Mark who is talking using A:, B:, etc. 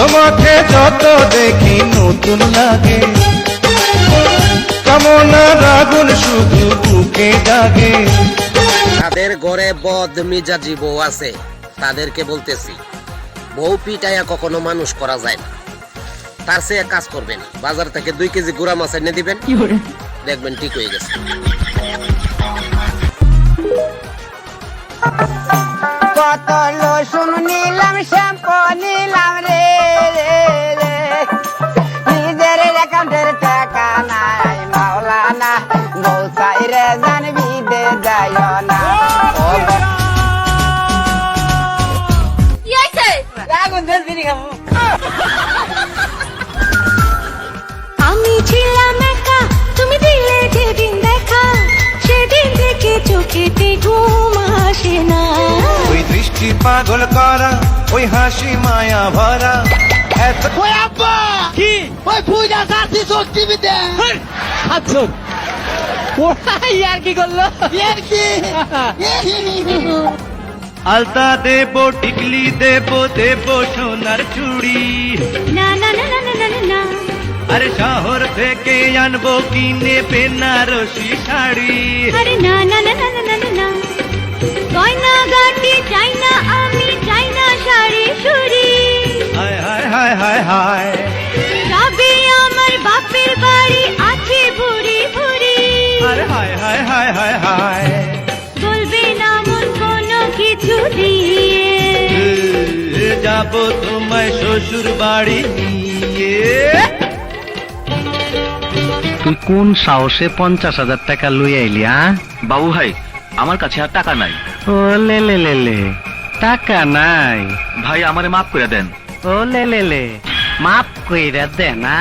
A: তোমাকে যত দেখি নতুন লাগে, কামনার আগুন শুধু বুকে জাগে।
B: তাদের ঘরে বদ মিজাজি বউ আছে, তাদেরকে বলতেছি বউ পিটাইয়া কখনো মানুষ করা যায় না। তার চেয়ে কাজ করবেন, বাজার থেকে 2 কেজি গুড়া মাছ এনে দিবেন, দেখবেন ঠিক হয়ে গেছে।
C: কত লসুন নিলাম, শ্যাম্পু নিলাম রে রে রে, নিজের অ্যাকাউন্টের টাকা নাই মাওলানা, বউ চাইরে জানবি দে যায় না।
D: আমি ছিলাম একা, তুমি দিলে যেদিন দেখা, সেদিন থেকে চোখেতে ঘুম আসে না।
A: ওই দৃষ্টি পাগল করা, ওই হাসি মায়া ভরা, এত
E: ওই আব্বা কি ওই পূজা সাথী টিভিতে আচ্ছা ওরা ইয়ার কি করলো ইয়ার কি
A: আলতা দেব, টিকলি দেব, দেব সোনার চুড়ি,
D: না না না না না না না,
A: আরে শহর থেকে আনবো কিনে বেনারসি শাড়ি।
D: আরে না না না না না না না, গয়না গাটি চাই না, আমি চাই না শাড়ি সুড়ি।
A: হায় হায় হায় হায় হায়,
D: সবে আমার বাপের বাড়ি আছে ভুরি ভুরি।
A: আরে হায় হায় হায় হায় হায়,
D: বলবে না মন কোনো কিছু দিয়ে,
A: যাব তোমায় শ্বশুর বাড়ি নিয়ে।
F: তুই কোন সাহসে 50,000 টাকা লই আইলি?
G: বাবু ভাই, আমার কাছে আর টাকা নাই।
F: ও লে লে লে লে, টাকা নাই?
G: ভাই আমারে মাফ করে দেন।
F: ও লে লে লে, মাফ কইরা দে না।